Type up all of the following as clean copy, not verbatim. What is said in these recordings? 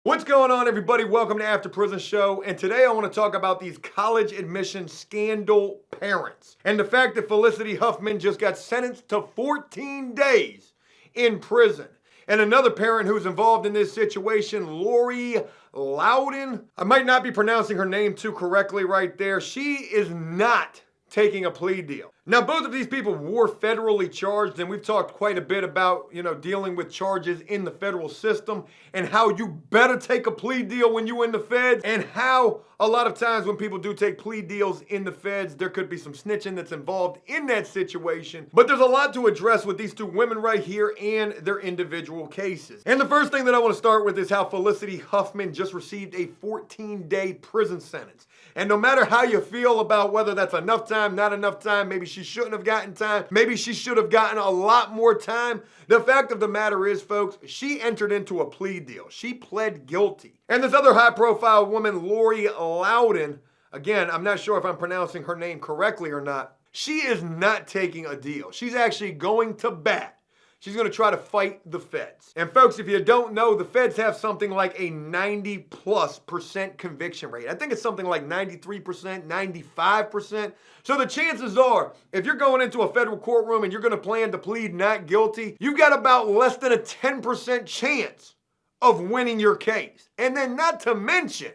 What's going on, everybody? Welcome to After Prison Show. And today I want to talk about these college admission scandal parents and the fact that Felicity Huffman just got sentenced to 14 days in prison. And another parent who's involved in this situation, Lori Loudon. I might not be pronouncing her name too correctly right there. She is not taking a plea deal. Now, both of these people were federally charged, and we've talked quite a bit about, dealing with charges in the federal system and how you better take a plea deal when you're in the feds, and how a lot of times when people do take plea deals in the feds, there could be some snitching that's involved in that situation. But there's a lot to address with these two women right here and their individual cases. And the first thing that I want to start with is how Felicity Huffman just received a 14-day prison sentence. And no matter how you feel about whether that's enough time, not enough time, maybe she shouldn't have gotten time, maybe she should have gotten a lot more time, the fact of the matter is, folks, she entered into a plea deal. She pled guilty. And this other high-profile woman, Lori Loudon, again, I'm not sure if I'm pronouncing her name correctly or not, she is not taking a deal. She's actually going to bat. She's going to try to fight the feds. And folks, if you don't know, the feds have something like a 90+% conviction rate. I think it's something like 93%, 95%. So the chances are, if you're going into a federal courtroom and you're going to plan to plead not guilty, you've got about less than a 10% chance of winning your case. And then not to mention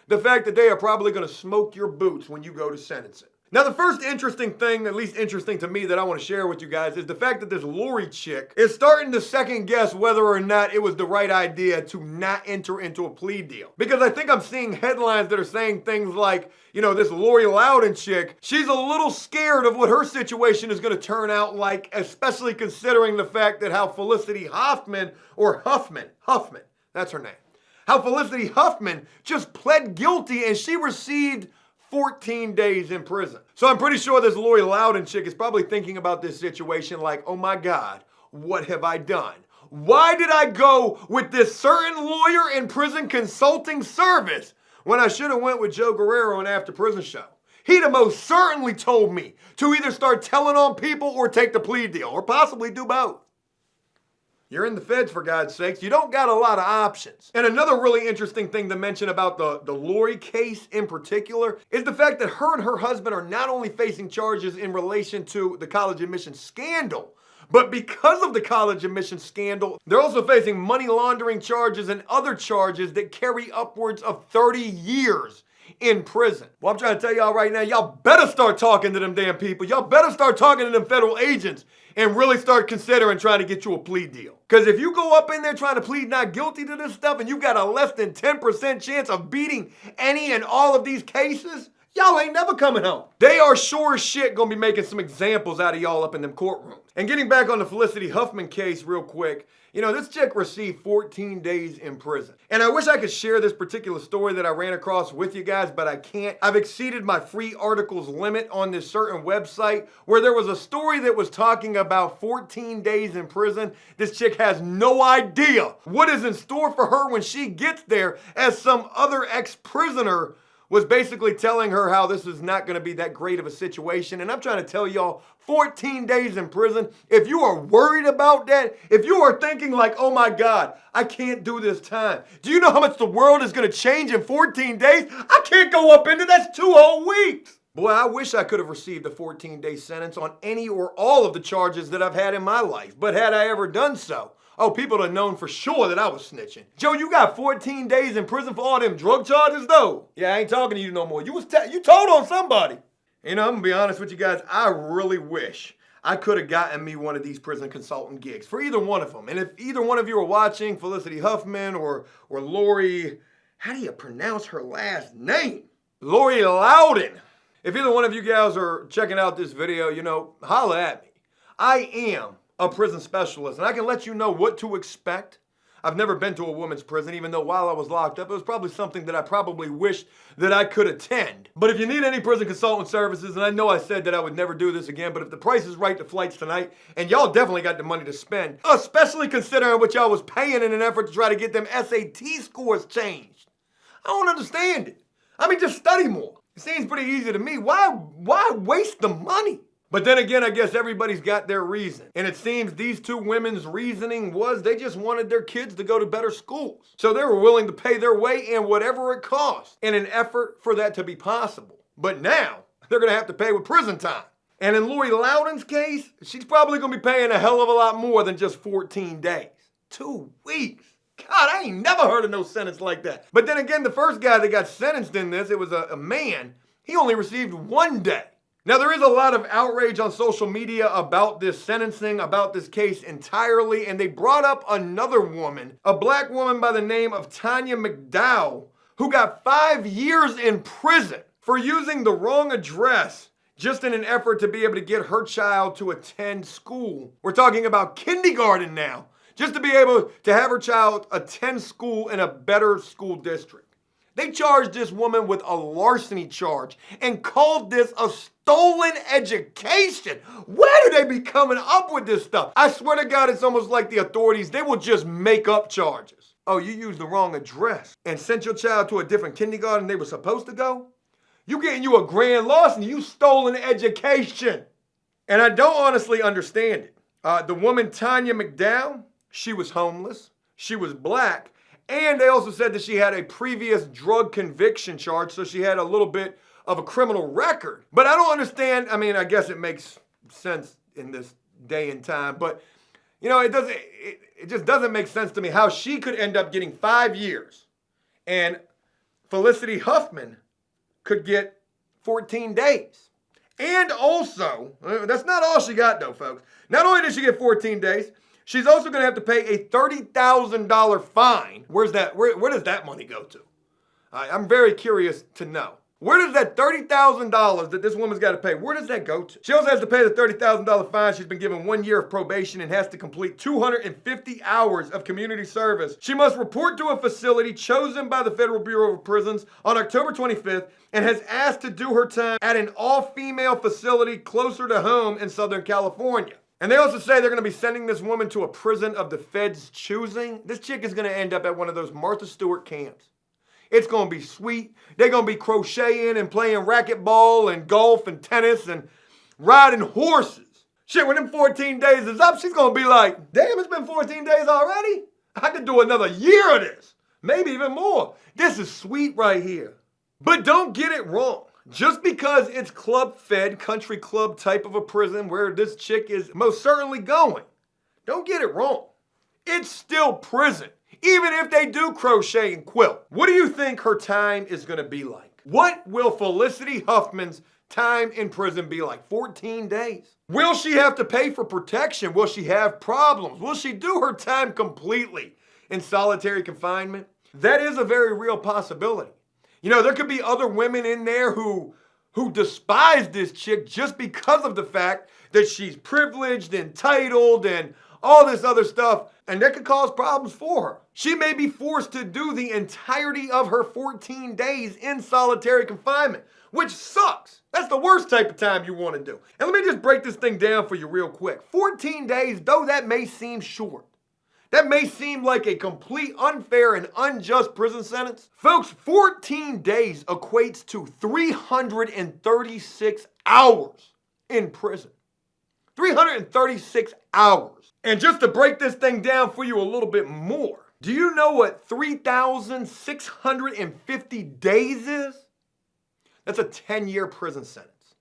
the fact that they are probably going to smoke your boots when you go to sentencing. Now, the first interesting thing, at least interesting to me, that I want to share with you guys is the fact that this Lori chick is starting to second guess whether or not it was the right idea to not enter into a plea deal. Because I think I'm seeing headlines that are saying things like, this Lori Loudon chick, she's a little scared of what her situation is going to turn out like, especially considering the fact that how Felicity Huffman, that's her name, how Felicity Huffman just pled guilty and she received 14 days in prison. So I'm pretty sure this Lori Loudon chick is probably thinking about this situation like, oh my God, what have I done? Why did I go with this certain lawyer in prison consulting service when I should have went with Joe Guerrero on After Prison Show? He'd have most certainly told me to either start telling on people or take the plea deal, or possibly do both. You're in the feds, for God's sakes. You don't got a lot of options. And another really interesting thing to mention about the Lori case in particular is the fact that her and her husband are not only facing charges in relation to the college admission scandal, but because of the college admission scandal, they're also facing money laundering charges and other charges that carry upwards of 30 years in prison. Well, I'm trying to tell y'all right now, y'all better start talking to them damn people. Y'all better start talking to them federal agents and really start considering trying to get you a plea deal. Because if you go up in there trying to plead not guilty to this stuff and you got a less than 10% chance of beating any and all of these cases, y'all ain't never coming home. They are sure as shit gonna be making some examples out of y'all up in them courtrooms. And getting back on the Felicity Huffman case real quick, this chick received 14 days in prison. And I wish I could share this particular story that I ran across with you guys, but I can't. I've exceeded my free articles limit on this certain website where there was a story that was talking about 14 days in prison. This chick has no idea what is in store for her when she gets there, as some other ex-prisoner was basically telling her how this is not going to be that great of a situation. And I'm trying to tell y'all, 14 days in prison, if you are worried about that, if you are thinking like, oh my God, I can't do this time. Do you know how much the world is going to change in 14 days? I can't go up into that's 2 whole weeks. Boy, I wish I could have received a 14-day sentence on any or all of the charges that I've had in my life. But had I ever done so, people would have known for sure that I was snitching. Joe, you got 14 days in prison for all them drug charges, though? Yeah, I ain't talking to you no more. You told on somebody. I'm going to be honest with you guys. I really wish I could have gotten me one of these prison consultant gigs for either one of them. And if either one of you are watching, Felicity Huffman or Lori, how do you pronounce her last name? Lori Loudon. If either one of you guys are checking out this video, holla at me. I am a prison specialist, and I can let you know what to expect. I've never been to a woman's prison, even though while I was locked up, it was probably something that I probably wished that I could attend. But if you need any prison consultant services, and I know I said that I would never do this again, but if the price is right to flights tonight, and y'all definitely got the money to spend, especially considering what y'all was paying in an effort to try to get them SAT scores changed. I don't understand it. Just study more. It seems pretty easy to me. Why waste the money? But then again, I guess everybody's got their reason. And it seems these two women's reasoning was they just wanted their kids to go to better schools. So they were willing to pay their way and whatever it cost in an effort for that to be possible. But now they're going to have to pay with prison time. And in Lori Loudon's case, she's probably going to be paying a hell of a lot more than just 14 days. 2 weeks. God, I ain't never heard of no sentence like that. But then again, the first guy that got sentenced in this, it was a man. He only received 1 day. Now, there is a lot of outrage on social media about this sentencing, about this case entirely, and they brought up another woman, a black woman by the name of Tanya McDowell, who got 5 years in prison for using the wrong address just in an effort to be able to get her child to attend school. We're talking about kindergarten now, just to be able to have her child attend school in a better school district. They charged this woman with a larceny charge and called this a stolen education. Where do they be coming up with this stuff? I swear to God, it's almost like the authorities, they will just make up charges. Oh, you used the wrong address and sent your child to a different kindergarten they were supposed to go? You getting you a grand larceny, you stolen education. And I don't honestly understand it. The woman, Tanya McDowell, she was homeless, she was black, and they also said that she had a previous drug conviction charge, so she had a little bit of a criminal record. But I don't understand. I mean, I guess it makes sense in this day and time, but you know, it just doesn't make sense to me how she could end up getting 5 years and Felicity Huffman could get 14 days. And also, that's not all she got though, folks. Not only did she get 14 days, she's also going to have to pay a $30,000 fine. Where does that money go to? I'm very curious to know. Where does that $30,000 that this woman's got to pay, where does that go to? She also has to pay the $30,000 fine. She's been given 1 year of probation and has to complete 250 hours of community service. She must report to a facility chosen by the Federal Bureau of Prisons on October 25th and has asked to do her time at an all-female facility closer to home in Southern California. And they also say they're going to be sending this woman to a prison of the feds' choosing. This chick is going to end up at one of those Martha Stewart camps. It's going to be sweet. They're going to be crocheting and playing racquetball and golf and tennis and riding horses. Shit, when them 14 days is up, she's going to be like, damn, it's been 14 days already? I could do another year of this. Maybe even more. This is sweet right here. But don't get it wrong. Just because it's club-fed, country club type of a prison where this chick is most certainly going, don't get it wrong. It's still prison, even if they do crochet and quilt. What do you think her time is going to be like? What will Felicity Huffman's time in prison be like? 14 days? Will she have to pay for protection? Will she have problems? Will she do her time completely in solitary confinement? That is a very real possibility. You know, there could be other women in there who despise this chick just because of the fact that she's privileged, entitled, and all this other stuff, and that could cause problems for her. She may be forced to do the entirety of her 14 days in solitary confinement, which sucks. That's the worst type of time you want to do. And let me just break this thing down for you real quick. 14 days, though that may seem short, that may seem like a complete unfair and unjust prison sentence. Folks, 14 days equates to 336 hours in prison. 336 hours. And just to break this thing down for you a little bit more, do you know what 3,650 days is? That's a 10-year prison sentence.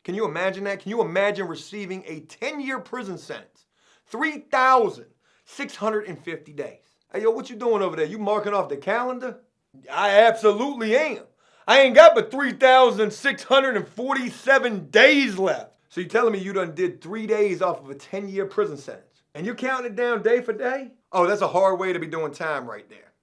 Can you imagine that? Can you imagine receiving a 10-year prison sentence? 3,650 days. Hey, yo, what you doing over there? You marking off the calendar? I absolutely am. I ain't got but 3,647 days left. So you're telling me you done did 3 days off of a 10-year prison sentence? And you're counting it down day for day? Oh, that's a hard way to be doing time right there.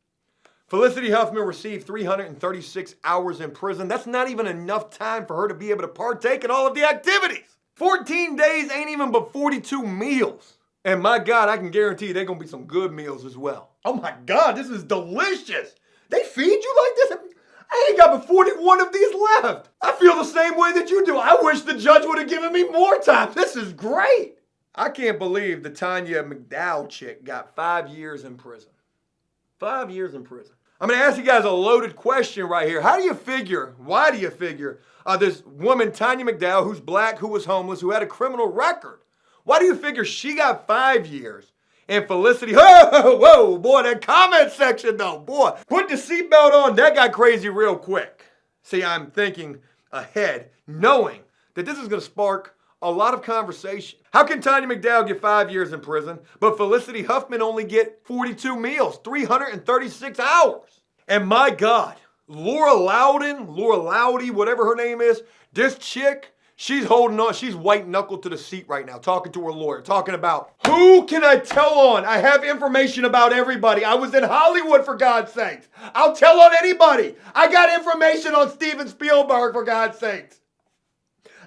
Felicity Huffman received 336 hours in prison. That's not even enough time for her to be able to partake in all of the activities. 14 days ain't even but 42 meals. And my God, I can guarantee you they're going to be some good meals as well. Oh my God, this is delicious. They feed you like this? I ain't got but 41 of these left. I feel the same way that you do. I wish the judge would have given me more time. This is great. I can't believe the Tanya McDowell chick got 5 years in prison. 5 years in prison. I'm going to ask you guys a loaded question right here. Why do you figure this woman, Tanya McDowell, who's black, who was homeless, who had a criminal record, why do you figure she got 5 years? And Felicity, whoa, boy, that comment section though, boy, put the seatbelt on. That got crazy real quick. See, I'm thinking ahead, knowing that this is going to spark a lot of conversation. How can Tanya McDowell get 5 years in prison, but Felicity Huffman only get 42 meals, 336 hours? And my God, Laura Loudy, whatever her name is, this chick, she's holding on. She's white knuckled to the seat right now, talking to her lawyer, talking about, who can I tell on? I have information about everybody. I was in Hollywood, for God's sakes. I'll tell on anybody. I got information on Steven Spielberg, for God's sakes.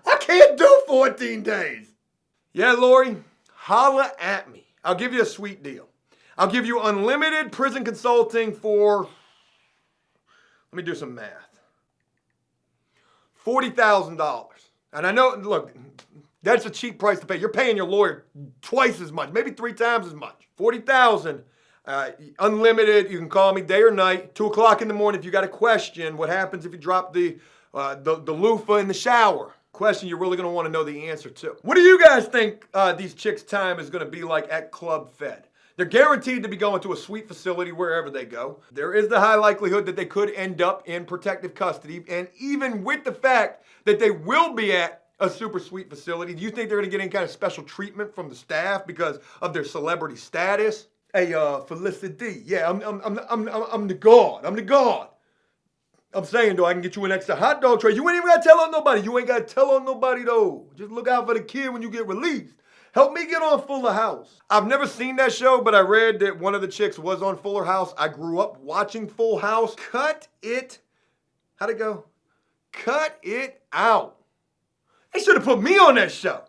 I can't do 14 days. Yeah, Lori, holla at me. I'll give you a sweet deal. I'll give you unlimited prison consulting for, let me do some math, $40,000. And I know, look, that's a cheap price to pay. You're paying your lawyer twice as much, maybe 3 times as much. $40,000, unlimited. You can call me day or night, 2 o'clock in the morning if you got a question. What happens if you drop the loofah in the shower? Question you're really going to want to know the answer to. What do you guys think these chicks' time is going to be like at Club Fed? They're guaranteed to be going to a sweet facility wherever they go. There is the high likelihood that they could end up in protective custody. And even with the fact that they will be at a super sweet facility, do you think they're going to get any kind of special treatment from the staff because of their celebrity status? Hey, Felicity, yeah, I'm the god. I'm the god. I'm saying, though, I can get you an extra hot dog tray. You ain't even got to tell on nobody. You ain't got to tell on nobody, though. Just look out for the kid when you get released. Help me get on Fuller House. I've never seen that show, but I read that one of the chicks was on Fuller House. I grew up watching Full House. How'd it go? Cut it out. They should have put me on that show.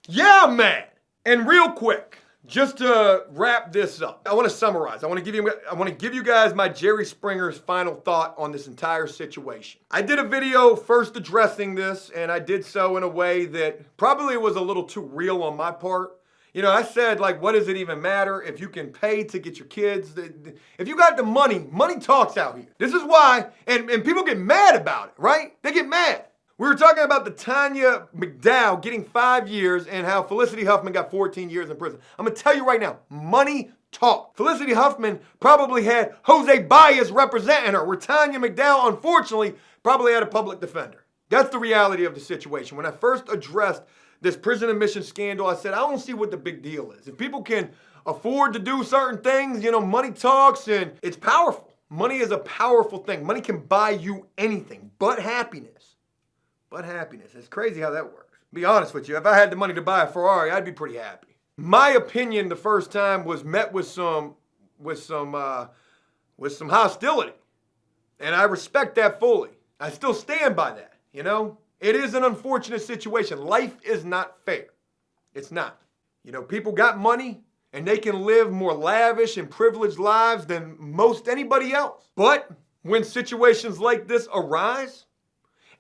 Yeah, I'm mad. And real quick, just to wrap this up, I want to summarize. I want to give you guys my Jerry Springer's final thought on this entire situation. I did a video first addressing this, and I did so in a way that probably was a little too real on my part. You know, I said, like, what does it even matter if you can pay to get your kids? If you got the money, money talks out here. This is why, and people get mad about it, right? They get mad. We were talking about the Tanya McDowell getting 5 years and how Felicity Huffman got 14 years in prison. I'm going to tell you right now, money talk. Felicity Huffman probably had Jose Baez representing her, where Tanya McDowell, unfortunately, probably had a public defender. That's the reality of the situation. When I first addressed this prison admission scandal, I said, I don't see what the big deal is. If people can afford to do certain things, you know, money talks, and it's powerful. Money is a powerful thing. Money can buy you anything but happiness. But happiness. It's crazy how that works. Be honest with you, if I had the money to buy a Ferrari, I'd be pretty happy. My opinion the first time was met with some hostility. And I respect that fully. I still stand by that, you know? It is an unfortunate situation. Life is not fair. It's not. You know, people got money and they can live more lavish and privileged lives than most anybody else. But when situations like this arise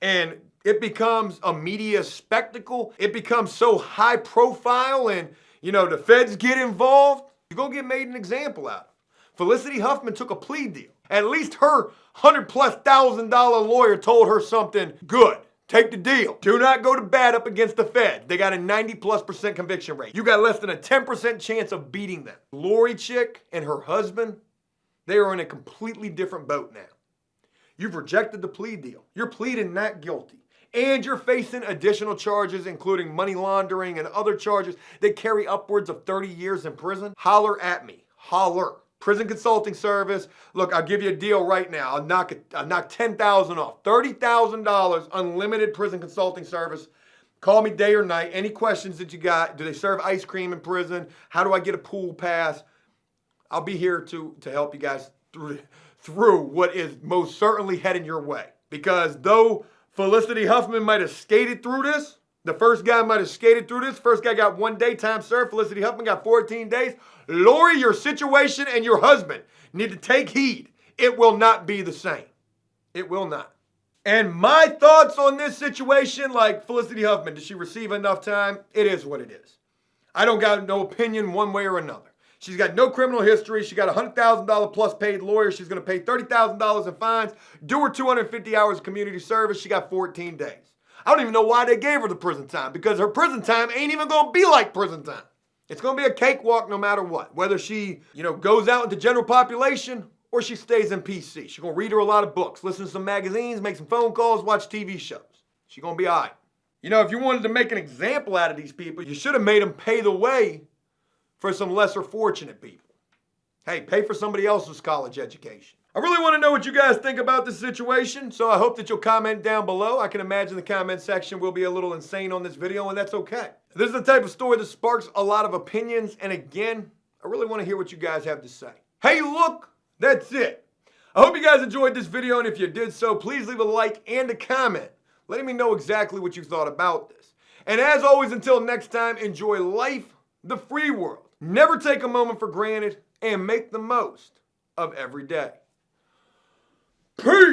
and it becomes a media spectacle, it becomes so high profile, and, you know, the feds get involved, you're going to get made an example out of. Felicity Huffman took a plea deal. At least her $100,000+ lawyer told her something good. Take the deal. Do not go to bat up against the feds. They got a 90+% conviction rate. You got less than a 10% chance of beating them. Lori chick and her husband, they are in a completely different boat now. You've rejected the plea deal. You're pleading not guilty. And you're facing additional charges, including money laundering and other charges that carry upwards of 30 years in prison. Holler at me. Holler. Prison consulting service. Look, I'll give you a deal right now. I'll knock $10,000 off. $30,000 unlimited prison consulting service. Call me day or night. Any questions that you got? Do they serve ice cream in prison? How do I get a pool pass? I'll be here to help you guys through what is most certainly heading your way. Because though Felicity Huffman might have skated through this, the first guy might have skated through this. First guy got 1 day time served. Felicity Huffman got 14 days. Lori, your situation and your husband need to take heed. It will not be the same. It will not. And my thoughts on this situation, like Felicity Huffman, did she receive enough time? It is what it is. I don't got no opinion one way or another. She's got no criminal history. She got a $100,000 plus paid lawyer. She's going to pay $30,000 in fines, do her 250 hours of community service. She got 14 days. I don't even know why they gave her the prison time, because her prison time ain't even going to be like prison time. It's going to be a cakewalk no matter what. Whether she, goes out into general population or she stays in PC. She's going to read her a lot of books, listen to some magazines, make some phone calls, watch TV shows. She's going to be all right. If you wanted to make an example out of these people, you should have made them pay the way for some lesser fortunate people. Hey, pay for somebody else's college education. I really want to know what you guys think about this situation, so I hope that you'll comment down below. I can imagine the comment section will be a little insane on this video, and that's okay. This is the type of story that sparks a lot of opinions, and again, I really want to hear what you guys have to say. Hey, look, that's it. I hope you guys enjoyed this video, and if you did so, please leave a like and a comment, letting me know exactly what you thought about this. And as always, until next time, enjoy life, the free world. Never take a moment for granted, and make the most of every day. Peace!